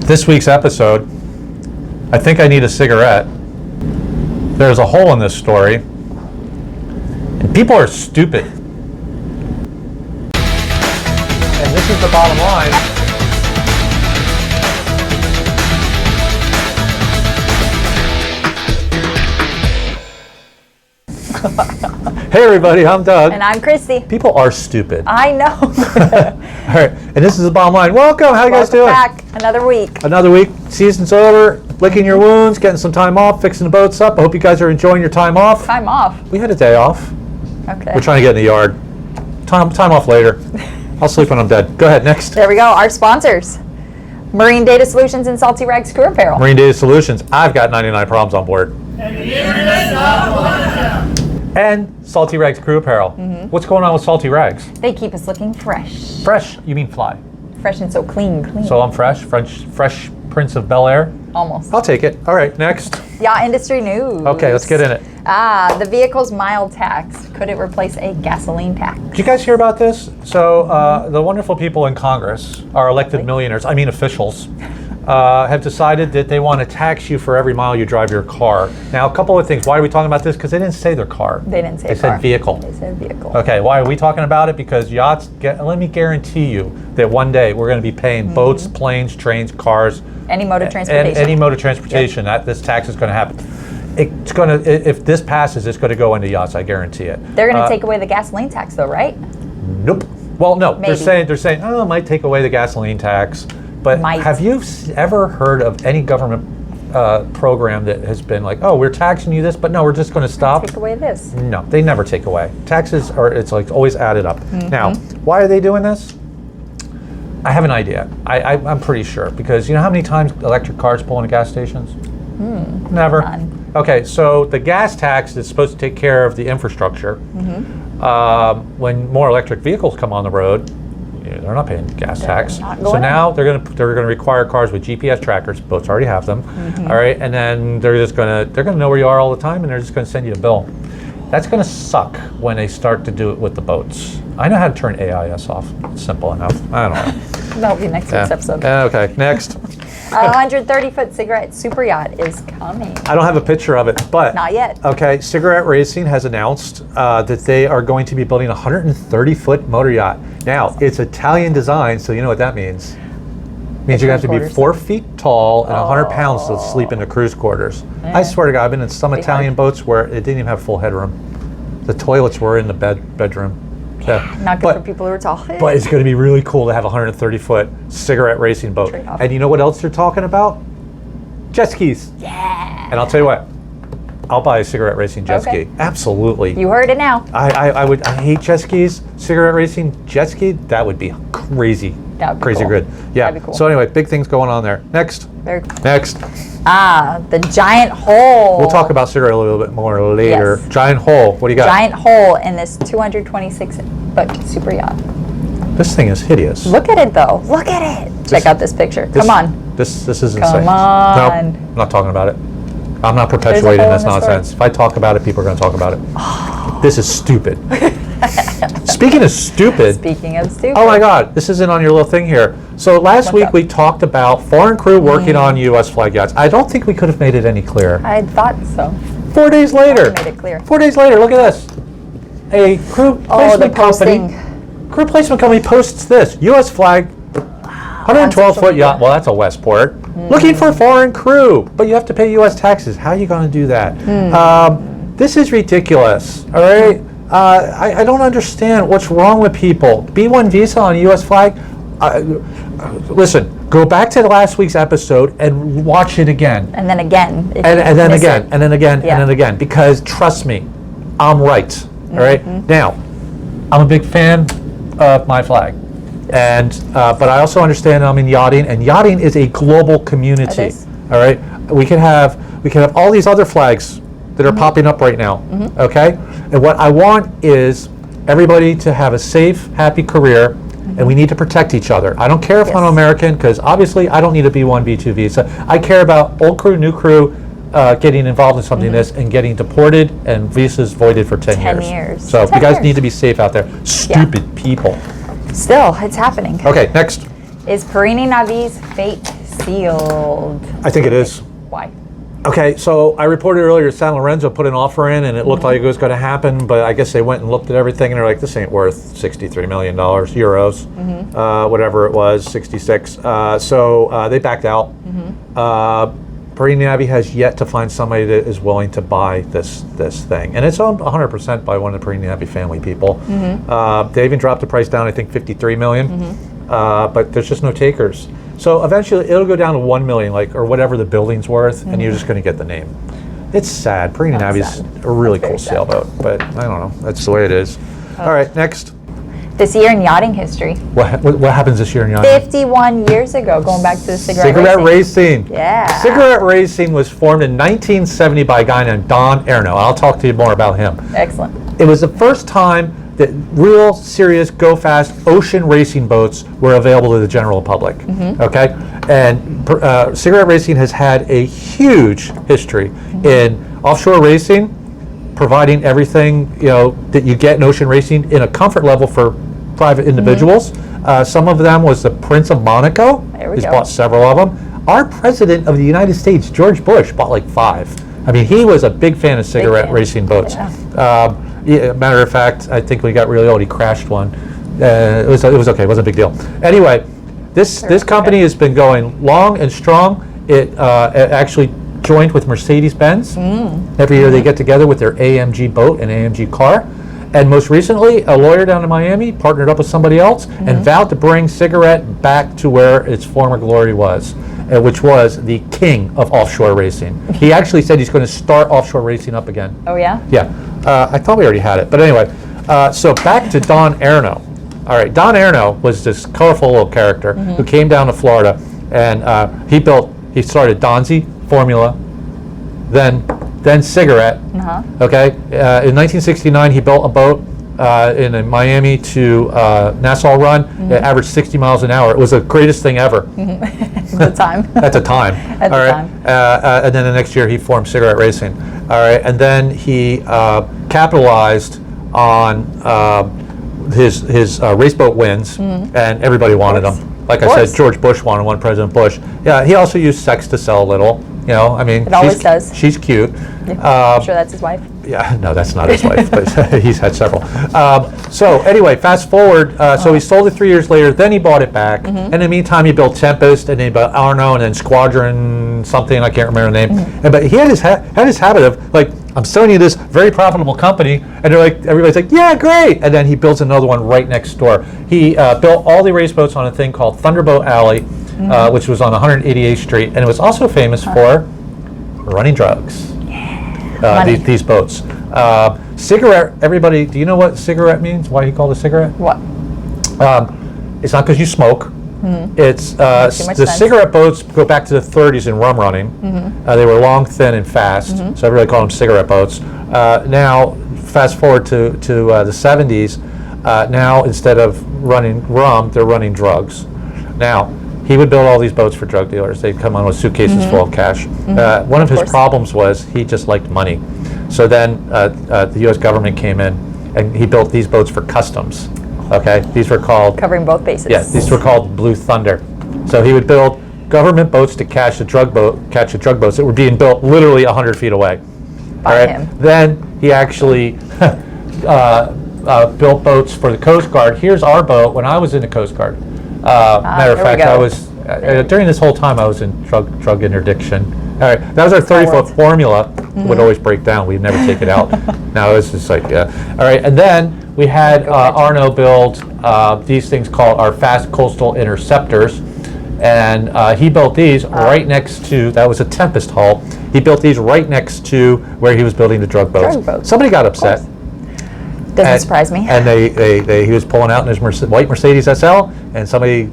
This week's episode, I think I need a cigarette. There's a hole in this story, and people are stupid. And this is the bottom line. Hey everybody, I'm Doug. And I'm Christy. People are stupid. I know. All right, and this is the bottom line. Welcome, how you guys doing? Back, another week. Another week, season's over, licking your wounds, getting some time off, fixing the boats up. I hope you guys are enjoying your time off. Time off. We had a day off. Okay. We're trying to get in the yard. Time off later. I'll sleep when I'm dead. Go ahead, next. There we go, our sponsors. Marine Data Solutions and Salty Rags Crew Apparel. Marine Data Solutions. I've got 99 problems on board. And the internet's not one of them. And Salty Rags Crew Apparel. What's going on with Salty Rags? They keep us looking fresh. Fresh, you mean fly. Fresh and so clean. So I'm fresh, fresh Prince of Bel Air. Almost. I'll take it. All right, next. Yacht industry news. Okay, let's get in it. The vehicle's mild tax. Could it replace a gasoline tax? Did you guys hear about this? So the wonderful people in Congress, our elected millionaires, I mean officials, have decided that they want to tax you for every mile you drive your car. Now, a couple of things. Why are we talking about this? Because they didn't say their car. They didn't say They car. said vehicle. They said vehicle. Okay, why are we talking about it? Because yachts, let me guarantee you that one day we're going to be paying boats, planes, trains, cars. Any mode of transportation. Any mode of transportation, that this tax is going to happen. It's going to, if this passes, it's going to go into yachts, I guarantee it. They're going to take away the gasoline tax though, right? Nope. Well, no, Maybe. they're saying, oh, it might take away the gasoline tax. But Might. have you ever heard of any government program that has been like, oh, we're taxing you this, but no, we're just going to stop? Take away this. No, they never take away. Taxes are, it's like always added up. Now, why are they doing this? I have an idea. I'm pretty sure, because you know how many times electric cars pull into gas stations? Never. None. Okay, so the gas tax is supposed to take care of the infrastructure. When more electric vehicles come on the road, they're not paying gas tax. So now they're going to require cars with GPS trackers. Boats already have them. All right, and then they're going to know where you are all the time, and they're just going to send you a bill. That's going to suck when they start to do it with the boats. I know how to turn AIS off. It's simple enough. I don't know. That'll be next week's episode. Okay, next. A 130-foot cigarette super yacht is coming. I don't have a picture of it, but Not yet. Okay, Cigarette Racing has announced that they are going to be building a 130-foot motor yacht. Now, it's Italian design, so you know what that means. It means you're going to have to be 4 feet tall and 100 pounds to sleep in the cruise quarters. I swear to God, I've been in some Italian boats where it didn't even have full headroom. The toilets were in the bedroom. Yeah. Not good for people who are tall. But it's going to be really cool to have a 130-foot cigarette racing boat. Trade-off. And you know what else they're talking about? Jet skis. Yeah. And I'll tell you what, I'll buy a cigarette racing jet ski. Absolutely. You heard it now. I hate jet skis. Cigarette racing jet ski, that would be crazy. That would be crazy cool. good. Yeah. That'd be cool. So anyway, big things going on there. Next. Very cool. Next. The giant hole. We'll talk about cigarette a little bit more later. Yes. Giant hole. What do you got? Giant hole in this 226-foot super yacht. This thing is hideous. Look at it though. Look at it. Check out this picture. Come on. This is insane. Come on. Nope, I'm not talking about it. I'm not perpetuating hole this in the story. nonsense. If I talk about it, people are going to talk about it. This is stupid. Speaking of stupid. Speaking of stupid. Oh my God, this isn't on your little thing here. So last week we talked about foreign crew working on U.S. flag yachts. I don't think we could have made it any clearer. I thought so. 4 days later. Made it clear. 4 days later, look at this. A crew placement company. Crew placement company posts this. U.S. flag, 112-foot yacht. Well, that's a Westport. Looking for foreign crew, but you have to pay U.S. taxes. How are you going to do that? This is ridiculous. All right. I don't understand what's wrong with people. B1 visa on a U.S. flag. Listen, go back to last week's episode and watch it again. And then again. And then again, and then again, and then again. Because trust me, I'm right. All right. Now, I'm a big fan of my flag, and but I also understand I'm in yachting, and yachting is a global community. It is. All right. We can have all these other flags that are popping up right now. Okay. And what I want is everybody to have a safe, happy career. And we need to protect each other. I don't care if I'm American, because obviously I don't need a B1, B2 visa. I care about old crew, new crew, getting involved in something like this and getting deported and visas voided for 10 years. 10 years. So 10 you guys years. need to be safe out there. Stupid people. Still, it's happening. Okay, next. Is Perini Navi's fate sealed. I think it is. Why? Okay, so I reported earlier San Lorenzo put an offer in and it looked like it was going to happen, but I guess they went and looked at everything and they're like, this ain't worth $63 million, euros, whatever it was, 66. So they backed out. Perini Navi has yet to find somebody that is willing to buy this thing. And it's owned 100% by one of the Perini Navi family people. They even dropped the price down, I think, 53 million. But there's just no takers. So eventually it'll go down to 1 million, or whatever the building's worth, and you're just going to get the name. It's sad. Perini Navi's a really cool sailboat, but I don't know. That's the way it is. All right, next. This year in yachting history. What happens this year in yachting? 51 years ago, going back to the cigarette racing. Yeah. Cigarette racing was formed in 1970 by a guy named Don Erno. I'll talk to you more about him. Excellent. It was the first time that real, serious, go-fast ocean racing boats were available to the general public. Okay, and cigarette racing has had a huge history in offshore racing, providing everything that you get in ocean racing in a comfort level for private individuals. Some of them was the Prince of Monaco. There we He's go. bought several of them. Our president of the United States, George Bush, bought like 5. I mean, he was a big fan of cigarette racing boats. Yeah, matter of fact, I think when he got really old, he crashed one. It was okay. It wasn't a big deal. Anyway, this company has been going long and strong. It actually joined with Mercedes-Benz. Every year they get together with their AMG boat and AMG car. And most recently, a lawyer down in Miami partnered up with somebody else and vowed to bring cigarette back to where its former glory was, which was the king of offshore racing. He actually said he's going to start offshore racing up again. Oh, yeah? Yeah. I thought we already had it. But anyway, so back to Don Erno. All right, Don Erno was this colorful little character who came down to Florida, and he started Donzi, Formula, then Cigarette. Okay. In 1969, he built a boat in a Miami to Nassau run. It averaged 60 miles an hour. It was the greatest thing ever. At the time. At the time. At the time. And then the next year he formed Cigarette Racing. All right. And then he capitalized on his race boat wins, and everybody wanted them. Like I said, George Bush wanted one, President Bush. Yeah, he also used sex to sell a little. I mean, it always does. She's cute. I'm sure that's his wife. Yeah, no, that's not his wife, but he's had several. So anyway, fast forward. So he sold it 3 years later. Then he bought it back. And in the meantime, he built Tempest, and then he built Arno, and then Squadron something. I can't remember the name. But he had his habit of I'm selling you this very profitable company, and they're like, everybody's like, yeah, great. And then he builds another one right next door. He built all the race boats on a thing called Thunderboat Alley, which was on 188th Street, and it was also famous for running drugs. These boats. Cigarette, everybody, do you know what cigarette means? Why he called it cigarette? What? It's not because you smoke. It's the cigarette boats go back to the 30s in rum running. They were long, thin, and fast, so everybody called them cigarette boats. Now, fast forward to the 70s, now instead of running rum, they're running drugs. Now, he would build all these boats for drug dealers. They'd come on with suitcases full of cash. One of his problems was he just liked money. So then the U.S. government came in, and he built these boats for customs. Okay, these were called covering both bases. Yeah, these were called Blue Thunder. So he would build government boats to catch the drug boats that were being built literally 100 feet away. By him. Then he actually built boats for the Coast Guard. Here's our boat when I was in the Coast Guard. Matter of fact, I was during this whole time I was in drug interdiction. All right, that was our 30-foot Formula. Would always break down. We'd never take it out. Now it's just like All right, and then we had Arno build these things called our fast coastal interceptors, and he built these right next to. That was a Tempest hull. He built these right next to where he was building the drug boats. Somebody got upset. Doesn't surprise me. And he was pulling out in his white Mercedes SL, and somebody,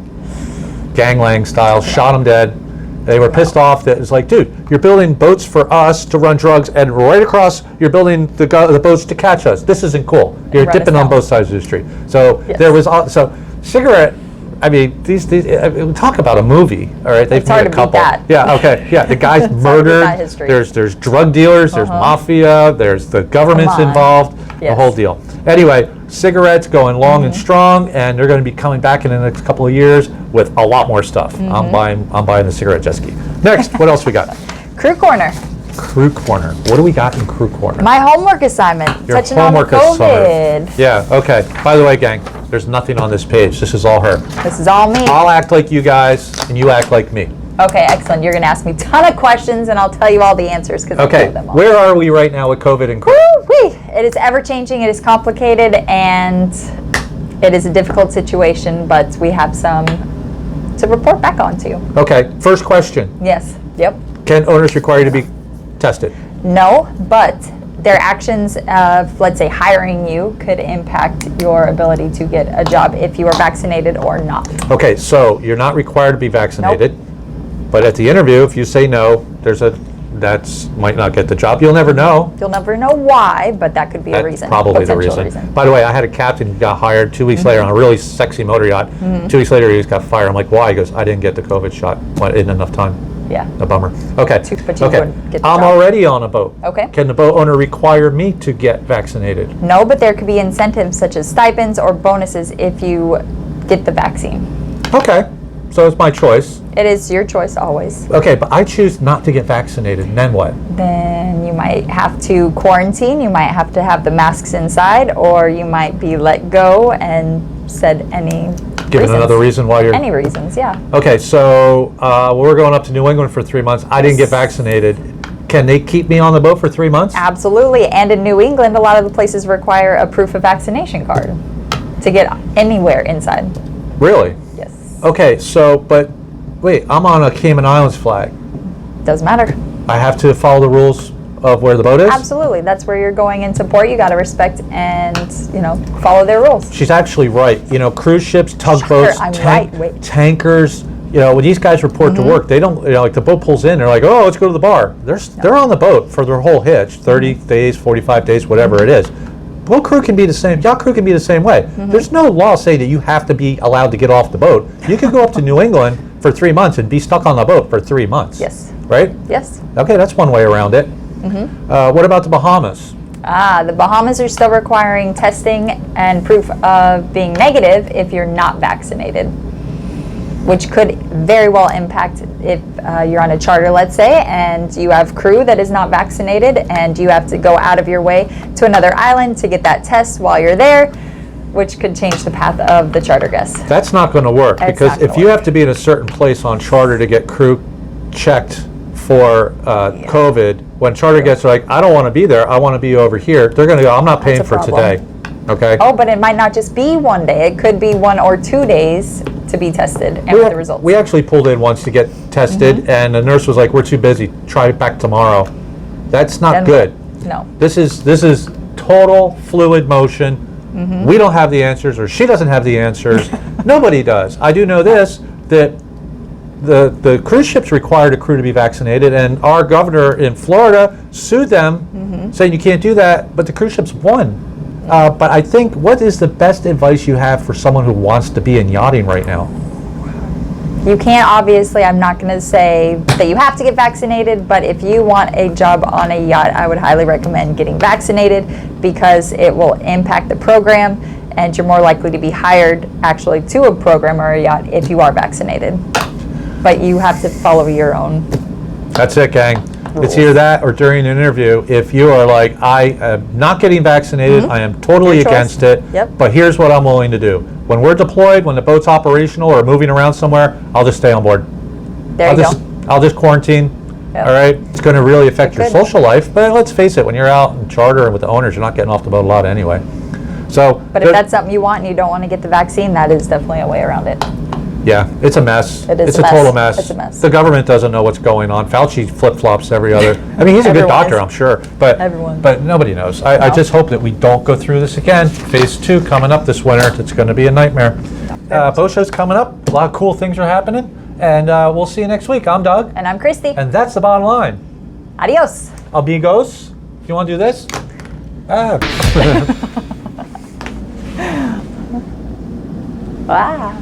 ganglang style, shot him dead. They were pissed off. That it's like, dude, you're building boats for us to run drugs, and right across, you're building the boats to catch us. This isn't cool. You're dipping on both sides of the street. So there was cigarette. I mean, these talk about a movie. All right, they've made a couple. Yeah, okay, yeah. The guy's murdered. There's drug dealers. There's mafia. There's the government's involved. The whole deal. Anyway, cigarettes going long and strong, and they're going to be coming back in the next couple of years with a lot more stuff. I'm buying the cigarette jet ski. Next, what else we got? Crew Corner. Crew Corner. What do we got in Crew Corner? My homework assignment. Your touching on homework COVID. assignment. Yeah, okay. By the way, gang, there's nothing on this page. This is all her. This is all me. I'll act like you guys, and you act like me. Okay, excellent. You're going to ask me a ton of questions, and I'll tell you all the answers because I Okay, know them all. where are we right now with COVID and crew? Woo-wee. It is ever-changing, it is complicated, and it is a difficult situation, but we have some to report back on to you. Okay, first question. Yes, yep. Can owners require you to be tested? No, but their actions of, let's say, hiring you could impact your ability to get a job if you are vaccinated or not. Okay, so you're not required to be vaccinated, but at the interview, if you say no, that's might not get the job. You'll never know. You'll never know why, but that could be a That's reason. probably the potential reason. By the way, I had a captain who got hired 2 weeks later on a really sexy motor yacht. 2 weeks later, he just got fired. I'm like, why? He goes, I didn't get the COVID shot. Well, in enough time. Yeah. A bummer. Okay. But you Okay. wouldn't get the I'm job. already on a boat. Okay. Can the boat owner require me to get vaccinated? No, but there could be incentives such as stipends or bonuses if you get the vaccine. Okay. So it's my choice. It is your choice always. Okay, but I choose not to get vaccinated, and then what? Then you might have to quarantine, you might have to have the masks inside, or you might be let go and said any Given reasons. another reason why you're... Any reasons, yeah. Okay, so we're going up to New England for 3 months. I didn't get vaccinated. Can they keep me on the boat for 3 months? Absolutely, and in New England, a lot of the places require a proof of vaccination card to get anywhere inside. Really? Yes. Okay, so, but wait, I'm on a Cayman Islands flag. Doesn't matter. I have to follow the rules of where the boat is? Absolutely, that's where you're going into port. You got to respect and, follow their rules. She's actually right. Cruise ships, tugboats, I'm right. Wait. tankers, when these guys report to work, they don't, like the boat pulls in, they're like, oh, let's go to the bar. They're on the boat for their whole hitch, 30 days, 45 days, whatever it is. Boat crew can be the same, yacht crew can be the same way. There's no law saying that you have to be allowed to get off the boat. You can go up to New England for 3 months and be stuck on the boat for 3 months. Yes. Right? Yes. Okay, that's one way around it. What about the Bahamas? The Bahamas are still requiring testing and proof of being negative if you're not vaccinated, which could very well impact if you're on a charter, let's say, and you have crew that is not vaccinated and you have to go out of your way to another island to get that test while you're there, which could change the path of the charter guests. That's not going to work It's because not gonna if you have to be in a certain place on charter to get crew checked for COVID, when charter guests are like, I don't want to be there, I want to be over here, they're going to go, I'm not paying That's for a today. Okay? Oh, but it might not just be one day. It could be 1 or 2 days to be tested and with the results. We actually pulled in once to get tested, and the nurse was like, we're too busy, try it back tomorrow. That's not Then- good. No. This is total fluid motion. We don't have the answers, or she doesn't have the answers. Nobody does. I do know this, that the cruise ships required a crew to be vaccinated, and our governor in Florida sued them, saying you can't do that, but the cruise ships won. But I think, what is the best advice you have for someone who wants to be in yachting right now? You can't, obviously, I'm not going to say that you have to get vaccinated, but if you want a job on a yacht, I would highly recommend getting vaccinated because it will impact the program and you're more likely to be hired actually to a program or a yacht if you are vaccinated. But you have to follow your own. That's it, gang. Rules. It's either that or during an interview, if you are like, I am not getting vaccinated, I am totally Your choice. against it, Yep. but here's what I'm willing to do. When we're deployed, when the boat's operational or moving around somewhere, I'll just stay on board. There you go. I'll just quarantine. Yep. All right, it's going to really affect your could. social life, but let's face it, when you're out in charter and with the owners, you're not getting off the boat a lot anyway. So, But if that's something you want and you don't want to get the vaccine, that is definitely a way around it. yeah, it's a mess. It is It's a a mess. total mess. It's a mess. The government doesn't know what's going on. Fauci flip-flops every other. I mean, he's a good Everyone doctor, is. I'm sure, but Everyone. but nobody knows. I No. just hope that we don't go through this again. Phase 2 coming up this winter. It's going to be a nightmare. Boat show's coming up. A lot of cool things are happening, and we'll see you next week. I'm Doug, And I'm Christy. and that's the bottom line. Adios. Amigos, you want to do this? Ah. Wow.